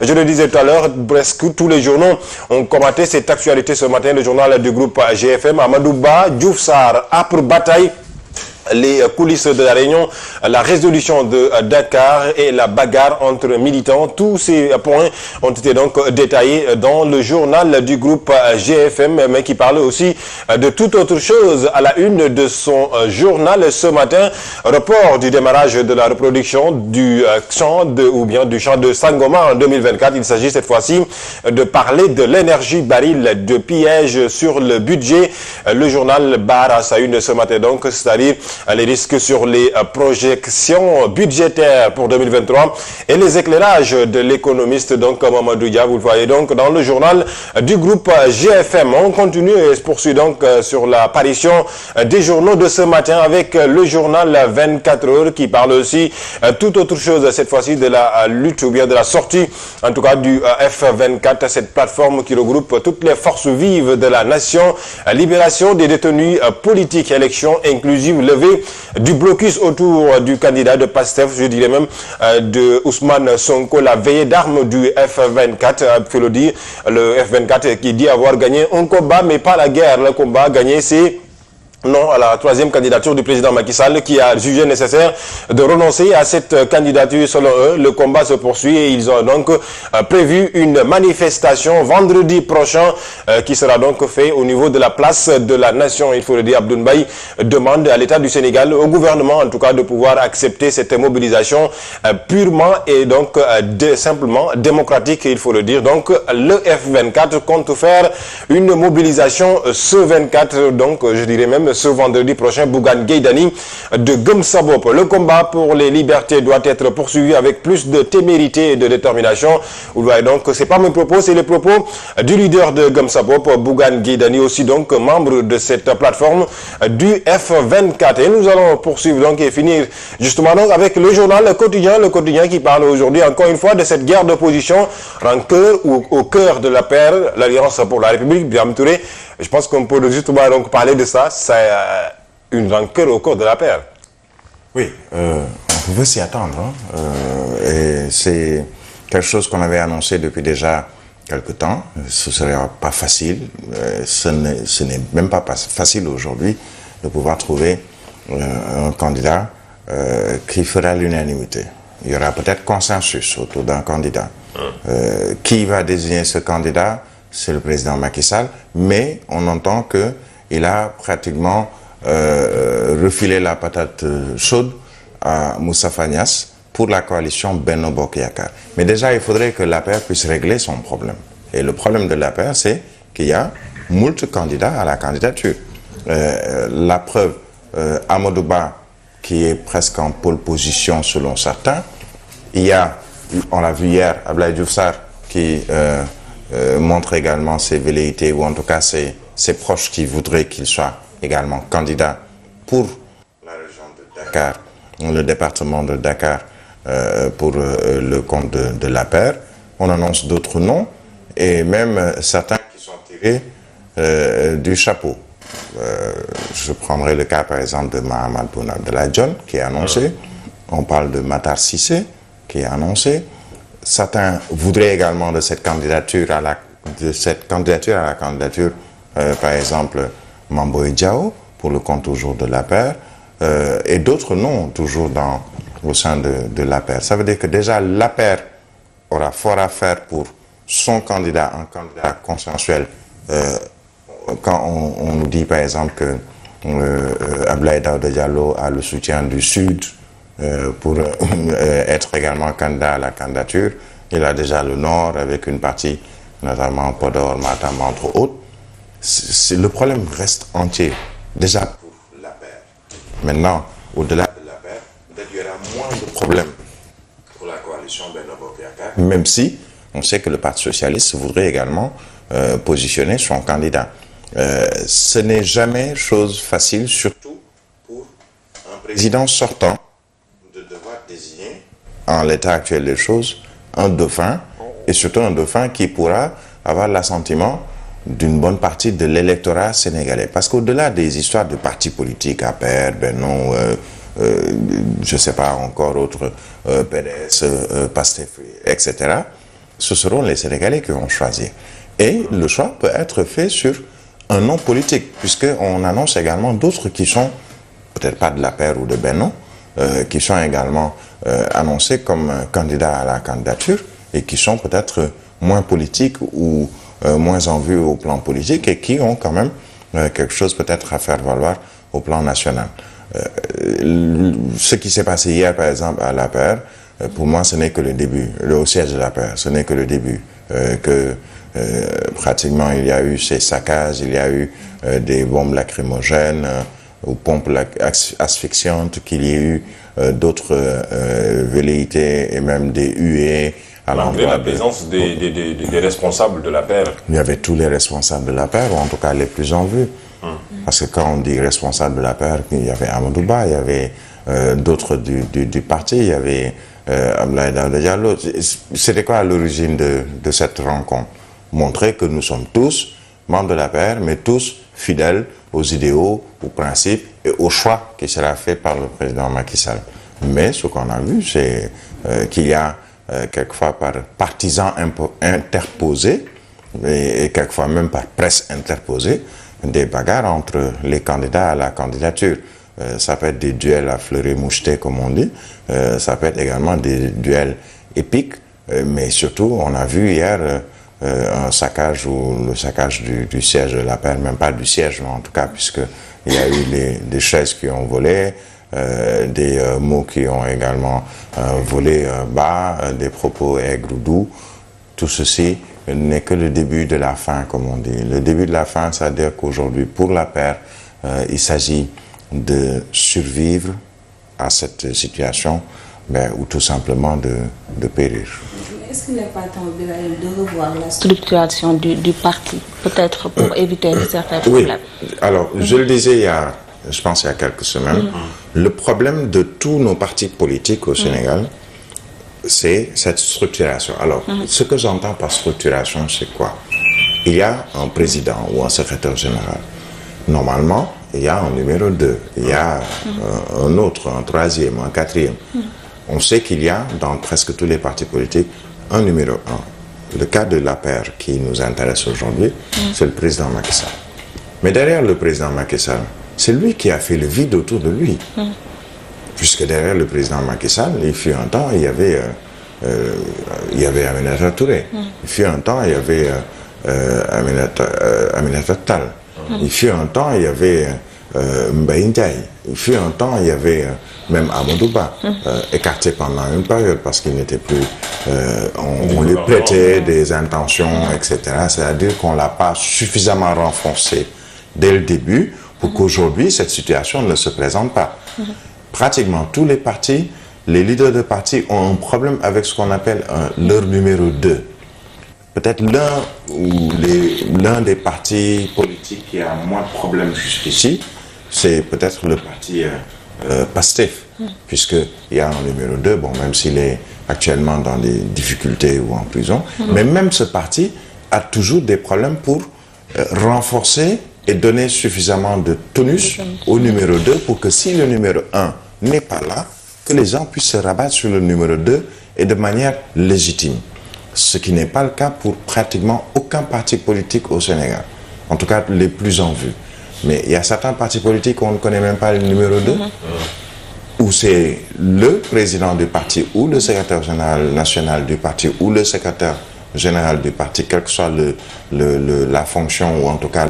Je le disais tout à l'heure, presque tous les journaux ont commenté cette actualité ce matin. Le journal du groupe GFM, Amadou Ba, Diouf Sarr, âpre bataille. Les coulisses de la réunion, la résolution de Dakar et la bagarre entre militants. Tous ces points ont été donc détaillés dans le journal du groupe GFM, mais qui parle aussi de toute autre chose à la une de son journal ce matin. Report du démarrage de la reproduction du champ du champ de Sangoma en 2024. Il s'agit cette fois-ci de parler de l'énergie baril, de piège sur le budget. Le journal barre à sa une ce matin donc, c'est-à-dire les risques sur les projections budgétaires pour 2023 et les éclairages de l'économiste donc Mamadou Dia. Vous le voyez donc dans le journal du groupe GFM. On continue et se poursuit donc sur l'apparition des journaux de ce matin avec le journal 24 heures qui parle aussi tout autre chose, cette fois-ci de la lutte ou bien de la sortie en tout cas du F24, cette plateforme qui regroupe toutes les forces vives de la nation, libération des détenus politiques, élections inclusives, levée du blocus autour du candidat de PASTEF, je dirais même de Ousmane Sonko, la veillée d'armes du F24, il faut le dire, le F24 qui dit avoir gagné un combat mais pas la guerre. Le combat gagné, c'est non à la troisième candidature du président Macky Sall qui a jugé nécessaire de renoncer à cette candidature. Selon eux, le combat se poursuit et ils ont donc prévu une manifestation vendredi prochain qui sera donc fait au niveau de la place de la Nation. Il faut le dire, Abdoul Mbaye demande à l'État du Sénégal, au gouvernement en tout cas, de pouvoir accepter cette mobilisation purement et donc simplement démocratique, il faut le dire. Donc le F24 compte faire une mobilisation ce 24, donc je dirais même ce vendredi prochain. Bougane Gueye Dany de Gëm Sa Bopp. Le combat pour les libertés doit être poursuivi avec plus de témérité et de détermination. Vous voyez donc, c'est pas mes propos, c'est les propos du leader de Gëm Sa Bopp, Bougane Gueye Dany, aussi donc membre de cette plateforme du F24. Et nous allons poursuivre donc et finir justement donc avec le journal Le Quotidien qui parle aujourd'hui encore une fois de cette guerre d'opposition au cœur de la paire, l'Alliance pour la République, Birame Touré. Je pense qu'on peut justement donc parler de ça. C'est une rancœur au cœur de la paire. Oui, on pouvait s'y attendre. Et c'est quelque chose qu'on avait annoncé depuis déjà quelque temps. Ce ne serait pas facile. Ce n'est même pas facile aujourd'hui de pouvoir trouver un candidat qui fera l'unanimité. Il y aura peut-être consensus autour d'un candidat. Qui va désigner ce candidat? C'est le président Macky Sall, mais on entend qu'il a pratiquement refilé la patate chaude à Moustapha Niasse pour la coalition Benno Bokk Yakaar. Mais déjà, il faudrait que l'APR puisse régler son problème. Et le problème de l'APR, c'est qu'il y a moult candidats à la candidature. La preuve, Amadou Ba, qui est presque en pole position selon certains. Il y a, on l'a vu hier, Abdoulaye Diouf Sarr, qui montre également ses velléités, ou en tout cas ses proches qui voudraient qu'il soit également candidat pour la région de Dakar, le département de Dakar, pour le compte de l'APR. On annonce d'autres noms, et même certains qui sont tirés du chapeau. Je prendrai le cas par exemple de Mahammed Boun Abdallah Dionne, qui est annoncé. On parle de Matar Cissé, qui est annoncé. Certains voudraient également de cette candidature à la candidature, par exemple, Mamboy Diao, pour le compte toujours de l'APR, et d'autres noms toujours au sein de l'APR. Ça veut dire que déjà l'APR aura fort à faire pour son candidat, un candidat consensuel. Quand on nous dit par exemple que Abdoulaye Daouda Diallo a le soutien du Sud, pour être également candidat à la candidature. Il a déjà le Nord avec une partie, notamment Podor, Matam, entre autres. Le problème reste entier, déjà pour l'APR. Maintenant, au-delà de l'APR, peut-être qu'il y aura moins de problèmes pour la coalition Benno Bokk Yakaar, même si on sait que le Parti socialiste voudrait également positionner son candidat. Ce n'est jamais chose facile, surtout pour un président sortant, de devoir désigner, en l'état actuel des choses, un dauphin, et surtout un dauphin qui pourra avoir l'assentiment d'une bonne partie de l'électorat sénégalais. Parce qu'au-delà des histoires de partis politiques, APR, Benno, je ne sais pas encore autres, PDS, PASTEF, etc., ce seront les Sénégalais qui vont choisir. Et le choix peut être fait sur un nom politique, puisqu'on annonce également d'autres qui sont, peut-être pas de l'APR ou de Benno, qui sont également annoncés comme candidats à la candidature et qui sont peut-être moins politiques ou moins en vue au plan politique et qui ont quand même quelque chose peut-être à faire valoir au plan national. Ce qui s'est passé hier, par exemple, à l'APR, pour moi, ce n'est que le début, au siège de l'APR, ce n'est que le début, pratiquement il y a eu ces saccages, il y a eu des bombes lacrymogènes ou pompes asphyxiantes, qu'il y ait eu d'autres velléités et même des huées. Malgré la présence des responsables de l'APR. Il y avait tous les responsables de l'APR, ou en tout cas les plus en vue. Parce que quand on dit responsable de l'APR, il y avait Amadou Ba, il y avait d'autres du parti, il y avait Abdoulaye Daouda Diallo. C'était quoi l'origine de cette rencontre? Montrer que nous sommes tous membres de l'APR, mais tous fidèles aux idéaux, aux principes et au choix qui sera fait par le président Macky Sall. Mais ce qu'on a vu, c'est qu'il y a quelquefois par partisans interposés et quelquefois même par presse interposée, des bagarres entre les candidats à la candidature. Ça peut être des duels à fleuret moucheté, comme on dit. Ça peut être également des duels épiques. Mais surtout, on a vu hier un saccage ou le saccage du siège de l'APR, même pas du siège, mais en tout cas, puisqu'il y a eu des chaises qui ont volé, des mots qui ont également volé bas, des propos aigres ou doux. Tout ceci n'est que le début de la fin, comme on dit. Le début de la fin, c'est-à-dire qu'aujourd'hui, pour l'APR, il s'agit de survivre à cette situation, ou tout simplement de périr. Est-ce qu'il n'est pas temps de revoir la structuration du parti, peut-être pour éviter certains problèmes? Oui, alors je le disais je pense il y a quelques semaines, le problème de tous nos partis politiques au Sénégal, c'est cette structuration. Alors, ce que j'entends par structuration, c'est quoi? Il y a un président ou un secrétaire général. Normalement, il y a un numéro 2, il y a un autre, un troisième, un quatrième. On sait qu'il y a, dans presque tous les partis politiques, un numéro 1. Le cas de l'APR qui nous intéresse aujourd'hui, c'est le président Macky Sall. Mais derrière le président Macky Sall, c'est lui qui a fait le vide autour de lui. Puisque derrière le président Macky Sall, il fut un temps, il y avait Aminata Touré. Il fut un temps, il y avait Aminata Tall. Il fut un temps, il y avait Mbaye Ndiaye. Il fut un temps, il y avait même Amadou Ba, écarté pendant une période parce qu'il n'était plus... on lui prêtait des intentions, etc. C'est-à-dire qu'on ne l'a pas suffisamment renforcé dès le début pour qu'aujourd'hui, cette situation ne se présente pas. Pratiquement tous les partis, les leaders de partis ont un problème avec ce qu'on appelle leur numéro 2. Peut-être l'un des partis politiques qui a moins de problèmes jusqu'ici, c'est peut-être le parti PASTEF, puisqu'il y a un numéro 2, bon, même s'il est actuellement dans des difficultés ou en prison, mais même ce parti a toujours des problèmes pour renforcer et donner suffisamment de tonus au numéro 2 pour que si le numéro 1 n'est pas là, que les gens puissent se rabattre sur le numéro 2 et de manière légitime. Ce qui n'est pas le cas pour pratiquement aucun parti politique au Sénégal. En tout cas, les plus en vue. Mais il y a certains partis politiques où on ne connaît même pas le numéro 2, où c'est le président du parti ou le secrétaire général national du parti ou le secrétaire général du parti, quelle que soit la fonction ou en tout cas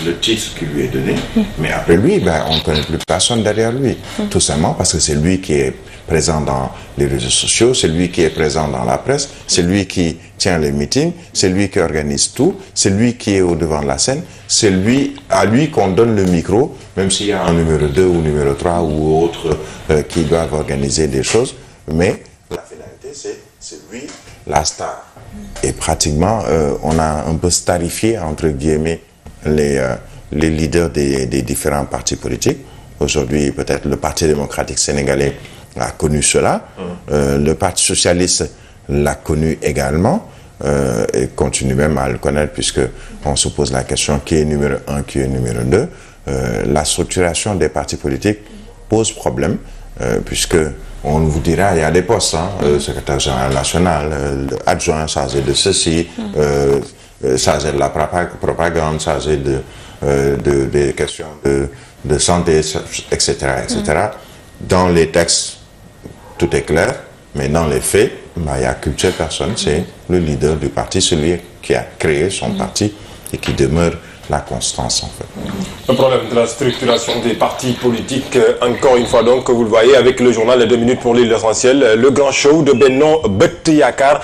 le titre qui lui est donné. Mais après lui, on ne connaît plus personne derrière lui. Tout simplement parce que c'est lui qui est présent dans les réseaux sociaux, c'est lui qui est présent dans la presse, c'est lui qui tient les meetings, c'est lui qui organise tout, c'est lui qui est au devant de la scène, c'est à lui qu'on donne le micro, même s'il y a un numéro 2 ou numéro 3 ou autre qui doivent organiser des choses. Mais la finalité, c'est lui la star. Et pratiquement, on a un peu starifié, entre guillemets, les leaders des différents partis politiques. Aujourd'hui, peut-être le Parti démocratique sénégalais a connu cela. Le Parti socialiste l'a connu également et continue même à le connaître puisqu'on se pose la question qui est numéro 1, qui est numéro 2. La structuration des partis politiques pose problème puisque on vous dira, il y a des postes, hein, secrétaire général national, adjoint chargé de ceci, chargé de la propagande, chargé des questions de santé, etc., etc. Dans les textes, tout est clair, mais dans les faits, il n'y a qu'une seule personne, c'est le leader du parti, celui qui a créé son parti et qui demeure la constance, en fait. Le problème de la structuration des partis politiques, encore une fois donc, vous le voyez avec le journal Les 2 minutes pour lire l'essentiel, le grand show de Benno Bokk Yakaar.